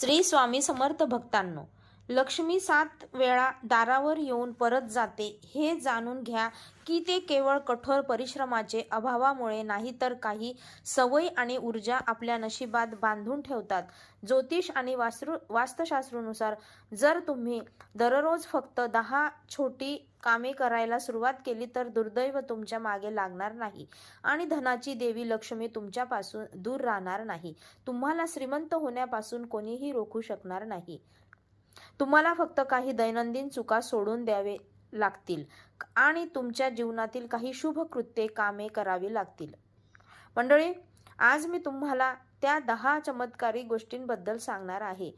श्री स्वामी समर्थ भक्तांनो, लक्ष्मी 7 वेळा दारावर येऊन परत जाते हे जाणून घ्या की ते केवळ कठोर परिश्रमाचे अभावामुळे नाही तर काही सवय आणि ऊर्जा आपल्या नशिबात बांधून ठेवतात. ज्योतिष आणि वास्तुशास्त्रानुसार जर तुम्ही दररोज फक्त 10 छोटी कामे करायला सुरुवात केली तर दुर्दैव तुमच्या मागे लागणार नाही आणि धनाची देवी लक्ष्मी तुमच्यापासून दूर राहणार नाही. तुम्हाला श्रीमंत होण्यापासून कोणीही रोखू शकणार नाही. तुम्हाला फक्त काही दैनंदिन चुका सोडून द्यावे लागतील आणि तुमच्या जीवनातील काही शुभ कृत्ये कामे करावी लागतील. मंडळी, आज मी तुम्हाला त्या 10 चमत्कारी गोष्टींबद्दल सांगणार आहे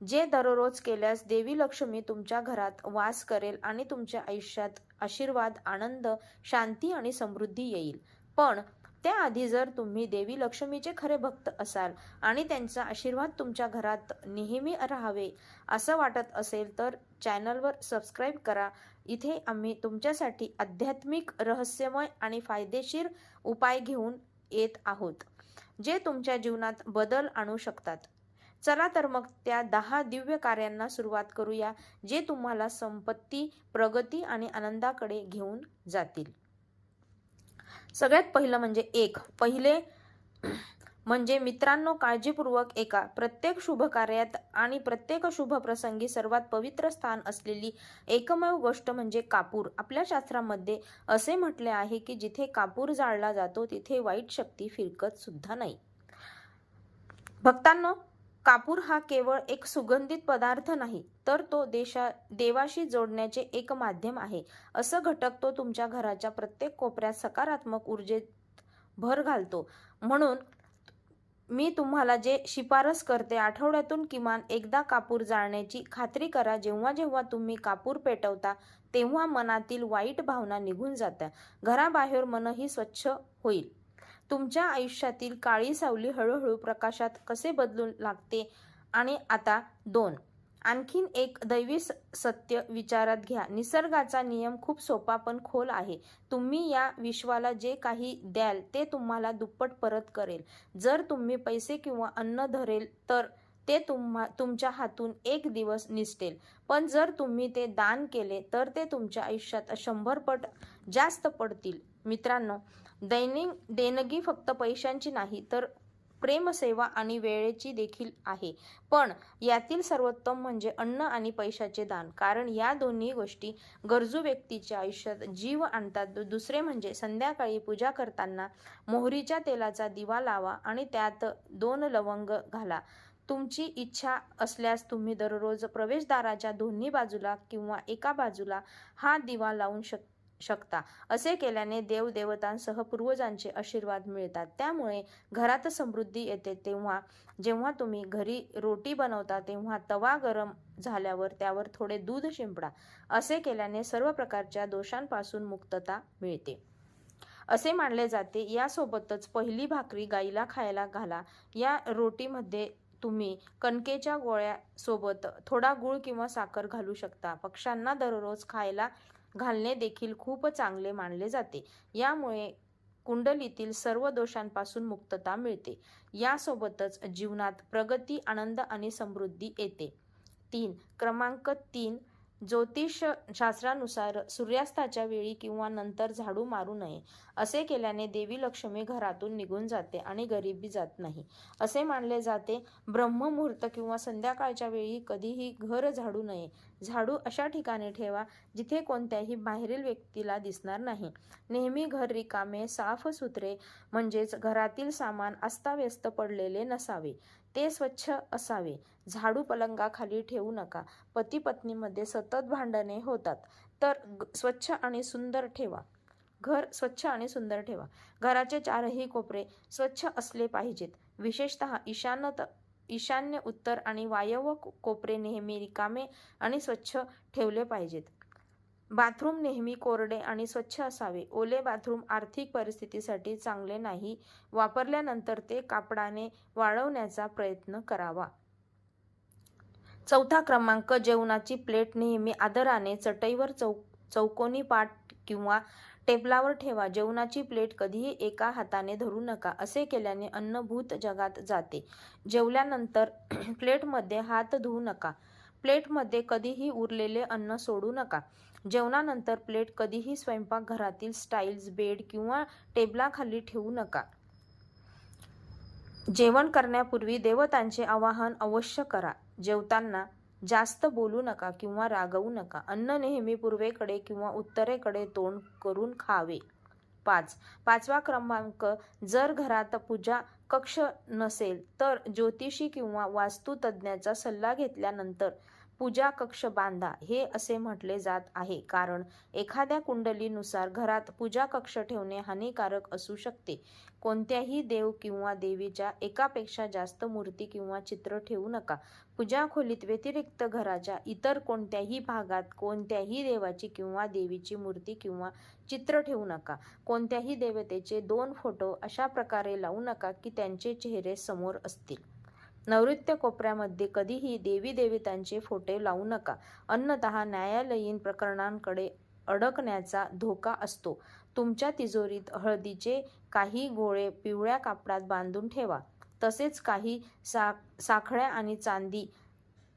जे दररोज केल्यास देवी लक्ष्मी तुमच्या घरात वास करेल आणि तुमच्या आयुष्यात आशीर्वाद, आनंद, शांती आणि समृद्धी येईल. पण त्याआधी जर तुम्ही देवी लक्ष्मीचे खरे भक्त असाल आणि त्यांचा आशीर्वाद तुमच्या घरात नेहमी राहावे असं वाटत असेल तर चॅनलवर सबस्क्राईब करा. इथे आम्ही तुमच्यासाठी आध्यात्मिक, रहस्यमय आणि फायदेशीर उपाय घेऊन येत आहोत जे तुमच्या जीवनात बदल आणू शकतात. चला तर मग त्या 10 दिव्य कार्यांना सुरुवात करूया जे तुम्हाला संपत्ती, प्रगती आणि आनंदाकडे घेऊन जातील. सगळ्यात पहिलं म्हणजे मित्रांनो, काळजीपूर्वक ऐका. प्रत्येक शुभ कार्यात आणि प्रत्येक शुभ प्रसंगी सर्वात पवित्र स्थान असलेली एकमेव गोष्ट म्हणजे कापूर. आपल्या शास्त्रामध्ये असे म्हटले आहे की जिथे कापूर जाळला जातो तिथे वाईट शक्ती फिरकत सुद्धा नाही. भक्तांनो, कापूर हा केवळ एक सुगंधित पदार्थ नाही तर तो देवाशी जोडण्याचे एक माध्यम आहे. असं घटक तो तुमच्या घराच्या प्रत्येक कोपऱ्यात सकारात्मक ऊर्जेत भर घालतो. म्हणून मी तुम्हाला जे शिफारस करते, आठवड्यातून किमान एकदा कापूर जाळण्याची खात्री करा. जेव्हा जेव्हा तुम्ही कापूर पेटवता तेव्हा मनातील वाईट भावना निघून जातात. घराबाहेर मनही स्वच्छ होईल. तुमच्या आयुष्यातील काळी सावली हळूहळू प्रकाशात कसे बदलू लागते. आणि आता 2 आणखीन एक दैवी सत्य विचारात घ्या. निसर्गाचा नियम खूप सोपा पण खोल आहे. तुम्ही या विश्वाला जे काही द्याल ते तुम्हाला दुप्पट परत करेल. जर तुम्ही पैसे किंवा अन्न धरेल तर ते तुमच्या हातून एक दिवस निसटेल, पण जर तुम्ही ते दान केले तर ते तुमच्या आयुष्यात 100 पट जास्त पडतील. मित्रांनो, देणगी फक्त पैशांची नाही तर प्रेमसेवा आणि वेळेची देखील आहे. पण यातील सर्वोत्तम म्हणजे अन्न आणि पैशाचे दान, कारण या दोन्ही गोष्टी गरजू व्यक्तीच्या आयुष्यात जीव आणतात. दुसरे म्हणजे संध्याकाळी पूजा करताना मोहरीच्या तेलाचा दिवा लावा आणि त्यात 2 लवंग घाला. तुमची इच्छा असल्यास तुम्ही दररोज प्रवेशद्वाराच्या दोन्ही बाजूला किंवा एका बाजूला हा दिवा लावू शकता. असे केल्याने देवदेवतांसह पूर्वजांचे आशीर्वाद मिळतात. त्यामुळे घरात समृद्धी येते. जेव्हा तुम्ही घरी रोटी बनवता तेव्हा तवा गरम झाल्यावर त्यावर थोडे दूध शिंपडा. असे केल्याने सर्व प्रकारच्या दोषांपासून मुक्तता मिळते असे मानले जाते. यासोबतच पहिली भाकरी गाईला खायला घाला. या रोटीमध्ये तुम्ही कणकेच्या गोळ्या सोबत थोडा गूळ किंवा साखर घालू शकता. पक्ष्यांना दररोज खायला घालणे देखील खूप चांगले मानले जाते. यामुळे कुंडलीतील सर्व दोषांपासून मुक्तता मिळते. यासोबतच जीवनात प्रगती, आनंद आणि समृद्धी येते. 3 ज्योतिष शास्त्रानुसार सूर्यास्ताच्या वेळी किंवा नंतर झाडू मारू नये. असे केल्याने देवी लक्ष्मी घरातून निघून जाते आणि गरिबी जात नाही असे मानले जाते. ब्रह्ममुहूर्त किंवा संध्याकाळच्या वेळी कधीही घर झाडू नये. झाडू अशा ठिकाणी ठेवा जिथे कोणत्याही बाहेरील व्यक्तीला दिसणार नाही. नेहमी घर रिकामे, साफ-सुथरे म्हणजेच घरातील सामान अस्ताव्यस्त पडलेले नसावे. ते स्वच्छ असावे. झाडू पलंगाखाली ठेवू नका. पती-पत्नीमध्ये सतत भांडणे होतात तर स्वच्छ आणि सुंदर ठेवा. घर स्वच्छ आणि सुंदर ठेवा. घराचे 4ही कोपरे स्वच्छ असले पाहिजेत. विशेषतः ईशान्य, उत्तर आणि वायव्य कोपरे नेहमी रिकामे आणि स्वच्छ ठेवले पाहिजेत. बाथरूम नेहमी कोरडे आणि स्वच्छ असावे. ओले बाथरूम आर्थिक परिस्थितीसाठी चांगले नाही. वापरल्यानंतर ते कापडाने वाळवण्याचा प्रयत्न करावा. 4 जेवणाची प्लेट नेहमी आदराने चटईवर चौकोनी पाट किंवा टेबलावर ठेवा. जेवणाची प्लेट कधीही एका हाताने धरू नका. असे केल्याने अन्न भूत जगात जाते. जेवल्यानंतर प्लेटमध्ये हात धुवू नका. प्लेटमध्ये कधीही उरलेले अन्न सोडू नका. जेवणानंतर प्लेट कधीही स्वयंपाकघरातील स्टाईल्स, बेड किंवा टेबलाखाली ठेवू नका. जेवण करण्यापूर्वी देवतांचे आवाहन अवश्य करा. जेवताना जास्त बोलू नका किंवा रागवू नका. अन्न नेहमी पूर्वेकडे किंवा उत्तरेकडे तोंड करून खावे. 5वा क्रमांक, जर घरात पूजा कक्ष नसेल तर ज्योतिषी किंवा वास्तुतज्ञाचा सल्ला घेतल्यानंतर पूजा कक्ष बांधा. हे असे म्हटले जात आहे कारण एखाद्या कुंडलीनुसार घरात पूजा कक्ष ठेवणे हानिकारक असू शकते. कोणत्याही देव किंवा देवीच्या एकापेक्षा जास्त मूर्ती किंवा चित्र ठेवू नका. पूजा खोलीत व्यतिरिक्त घराच्या इतर कोणत्याही भागात कोणत्याही देवाची किंवा देवीची मूर्ती किंवा चित्र ठेवू नका. कोणत्याही देवतेचे 2 फोटो अशा प्रकारे लावू नका की त्यांचे चेहरे समोर असतील. नैऋत्य कोपऱ्यामध्ये कधीही देवी देवतांचे फोटो लावू नका, अन्यथा न्यायालयीन प्रकरणांकडे अडकण्याचा धोका असतो. तुमच्या तिजोरीत हळदीचे काही गोळे पिवळ्या कापडात बांधून ठेवा. तसेच काही साखळ्या आणि चांदी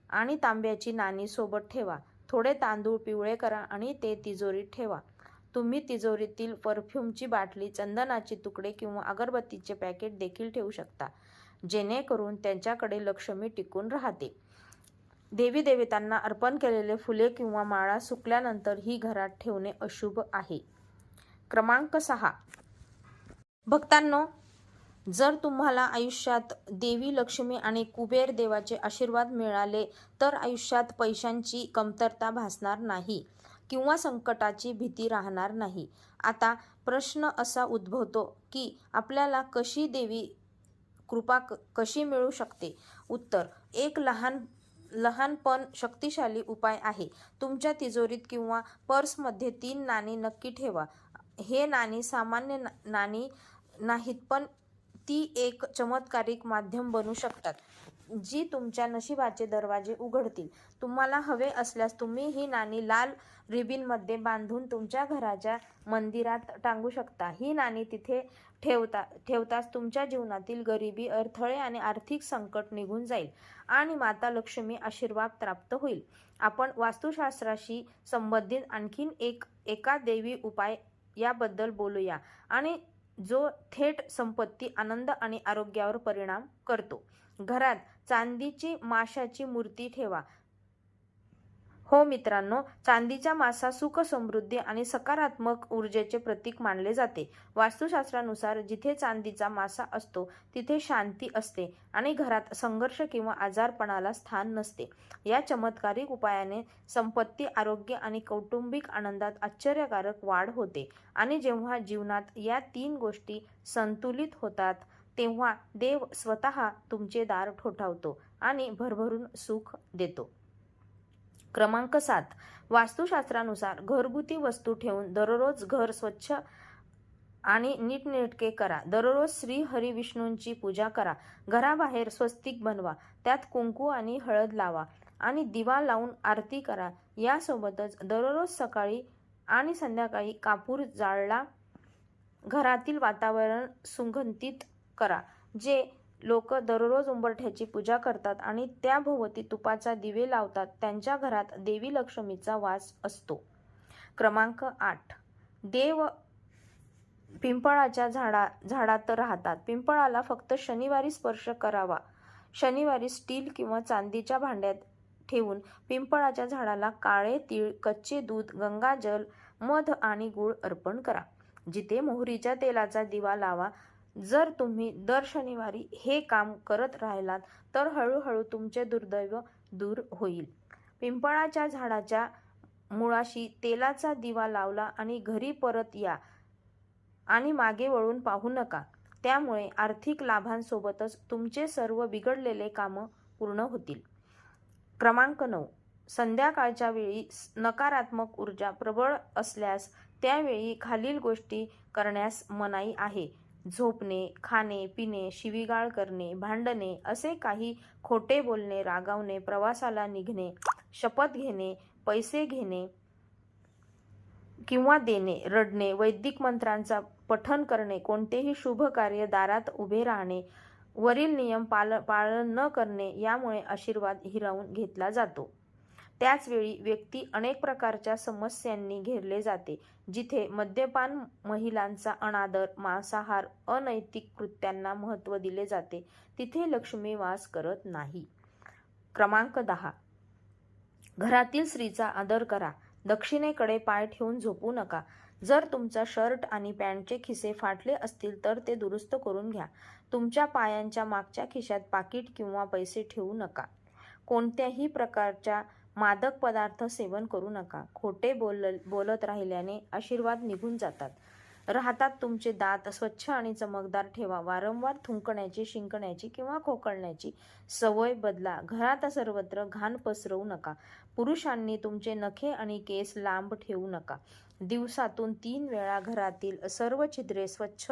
आणि तांब्याची नाणी सोबत ठेवा. थोडे तांदूळ पिवळे करा आणि ते तिजोरीत ठेवा. तुम्ही तिजोरीतील परफ्यूमची बाटली, चंदनाचे तुकडे किंवा अगरबत्तीचे पॅकेट देखील ठेवू शकता, जेणेकरून त्यांच्याकडे लक्ष्मी टिकून राहते. देवी देवतांना अर्पण केलेले फुले किंवा माळा सुकल्यानंतर ही घरात ठेवणे अशुभ आहे. क्रमांक 6. भक्तांनो, जर तुम्हाला आयुष्यात देवी लक्ष्मी आणि कुबेर देवाचे आशीर्वाद मिळाले तर आयुष्यात पैशांची कमतरता भासणार नाही किंवा संकटाची भीती राहणार नाही. आता प्रश्न असा उद्भवतो की आपल्याला कशी देवी कृपा कशी मिळू शकते? उत्तर: एक लहान पण शक्तिशाली उपाय आहे. तुमच्या तिजोरीत किंवा पर्समध्ये 3 नाणी नक्की ठेवा. हे नाणी सामान्य नाणी नाहीत, पण ती एक चमत्कारिक माध्यम बनू शकतात जी तुमच्या नशिबाचे दरवाजे उघडतील. तुम्हाला हवे असल्यास तुम्ही ही नाणी लाल रिबीनमध्ये बांधून तुमच्या घराच्या मंदिरात टांगू शकता. ही नाणी तिथे ठेवताच तुमच्या जीवनातील गरिबी, अडथळे आणि आर्थिक संकट निघून जाईल आणि माता लक्ष्मी आशीर्वाद प्राप्त होईल. आपण वास्तुशास्त्राशी संबंधित आणखीन एका देवी उपाय याबद्दल बोलूया आणि जो थेट संपत्ती, आनंद आणि आरोग्यावर परिणाम करतो. घरात चांदीची माशाची मूर्ती ठेवा. हो मित्रांनो, चांदीचा मासा सुख, समृद्धी आणि सकारात्मक ऊर्जेचे प्रतीक मानले जाते. वास्तुशास्त्रानुसार जिथे चांदीचा मासा असतो तिथे शांती असते आणि घरात संघर्ष किंवा आजारपणाला स्थान नसते. या चमत्कारिक उपायाने संपत्ती, आरोग्य आणि कौटुंबिक आनंदात आश्चर्यकारक वाढ होते आणि जेव्हा जीवनात या 3 गोष्टी संतुलित होतात तेव्हा देव स्वतः तुमचे दार ठोठावतो आणि भरभरून सुख देतो. क्रमांक 7. वास्तुशास्त्रानुसार घरगुती वस्तू ठेवून दररोज घर स्वच्छ आणि नीटनेटके करा. दररोज श्री हरी विष्णूंची पूजा करा. घराबाहेर स्वस्तिक बनवा, त्यात कुंकू आणि हळद लावा आणि दिवा लावून आरती करा. यासोबतच दररोज सकाळी आणि संध्याकाळी कापूर जाळला. घरातील वातावरण सुगंधित करा. जे लोक दररोज उंबरठ्याची पूजा करतात आणि त्याभोवती तुपाचा दिवे लावतात त्यांच्या घरात देवी लक्ष्मीचा वास असतो. क्रमांक 8. देव पिंपळाच्या झाडात राहतात. पिंपळाला फक्त शनिवारी स्पर्श करावा. शनिवारी स्टील किंवा चांदीच्या भांड्यात ठेवून पिंपळाच्या झाडाला काळे तीळ, कच्चे दूध, गंगाजल, मध आणि गूळ अर्पण करा. जिथे मोहरीच्या तेलाचा दिवा लावा. जर तुम्ही दर शनिवारी हे काम करत राहिलात तर हळूहळू तुमचे दुर्दैव दूर होईल. पिंपळाच्या झाडाच्या मुळाशी तेलाचा दिवा लावला आणि घरी परत या आणि मागे वळून पाहू नका. त्यामुळे आर्थिक लाभांसोबतच तुमचे सर्व बिघडलेले कामं पूर्ण होतील. क्रमांक 9. संध्याकाळच्या वेळी नकारात्मक ऊर्जा प्रबळ असल्यास त्यावेळी खालील गोष्टी करण्यास मनाई आहे. झोपणे, खाणे, पिणे, शिवीगाळ करणे, भांडणे, असे काही खोटे बोलणे, रागावणे, प्रवासाला निघणे, शपथ घेणे, पैसे घेणे, किंवा देणे, रडणे, वैदिक मंत्रांचा पठण करणे, कोणतेही शुभ कार्य दारात उभे राहणे, वरील नियम पालन न करणे यामुळे आशीर्वाद हिरावून घेतला जातो. त्याचवेळी व्यक्ती अनेक प्रकारच्या समस्यांनी घेरले जाते. जिथे मद्यपान, महिलांचा अनादर, मांसाहार, अनैतिक कृत्यांना महत्त्व दिले जाते, तिथे लक्ष्मी वास करत नाही. क्रमांक 10. घरातील स्त्रीचा आदर करा. दक्षिणेकडे पाय ठेवून झोपू नका. जर तुमचा शर्ट आणि पॅन्टचे खिसे फाटले असतील तर ते दुरुस्त करून घ्या. तुमच्या पायांच्या मागच्या खिशात पाकिट किंवा पैसे ठेवू नका. कोणत्याही प्रकारच्या मादक पदार्थ सेवन करू नका. खोटे बोलत राहिल्याने आशीर्वाद निघून राहतात. तुमचे दात स्वच्छ आणि चमकदार ठेवा. वारंवार थुंकण्याची, शिंकण्याची किंवा खोकलण्याची सवय बदला. घरात सर्वत्र घाण पसरवू नका. पुरुषांनी तुमचे नखे आणि केस लांब ठेवू नका. दिवसातून 3 वेळा घरातील सर्व छिद्रे स्वच्छ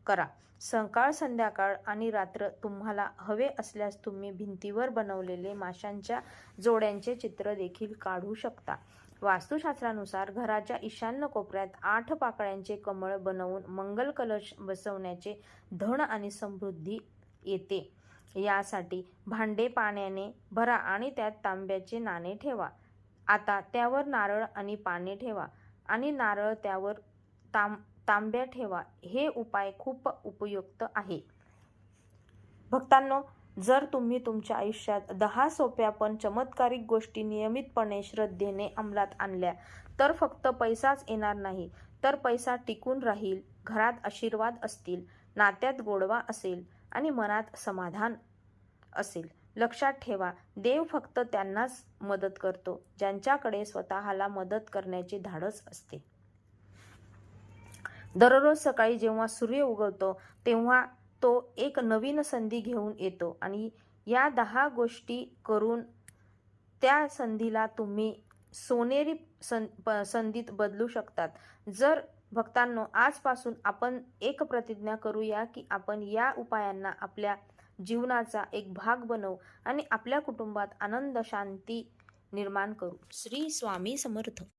करा. सकाळ, संध्याकाळ आणि रात्र. तुम्हाला हवे असल्यास तुम्ही भिंतीवर बनवलेले माशांच्या जोड्यांचे चित्र देखील काढू शकता. वास्तुशास्त्रानुसार घराच्या ईशान्य कोपऱ्यात 8 पाकळ्यांचे कमळ बनवून मंगल कलश बसवण्याचे धन आणि समृद्धी येते. यासाठी भांडे पाण्याने भरा आणि त्यात तांब्याचे नाणे ठेवा. आता त्यावर नारळ आणि पाने ठेवा आणि नारळ त्यावर तांब्या ठेवा. हे उपाय खूप उपयुक्त आहे. भक्तांनो, जर तुम्ही तुमच्या आयुष्यात 10 सोप्या पण चमत्कारिक गोष्टी नियमितपणे श्रद्धेने अंमलात आणल्या तर फक्त पैसाच येणार नाही, तर पैसा टिकून राहील, घरात आशीर्वाद असतील, नात्यात गोडवा असेल आणि मनात समाधान असेल. लक्षात ठेवा, देव फक्त त्यांनाच मदत करतो ज्यांच्याकडे स्वतःला मदत करण्याचे धाडस असते. दररोज सकाळी जेव्हा सूर्य उगवतो तेव्हा तो एक नवीन संधी घेऊन येतो आणि या 10 गोष्टी करून त्या संधीला तुम्ही सोनेरी संधीत बदलू शकतात. जर भक्तांनो, आजपासून आपण एक प्रतिज्ञा करूया की आपण या उपायांना आपल्या जीवनाचा एक भाग बनवू आणि आपल्या कुटुंबात आनंद, शांती निर्माण करू. श्री स्वामी समर्थ.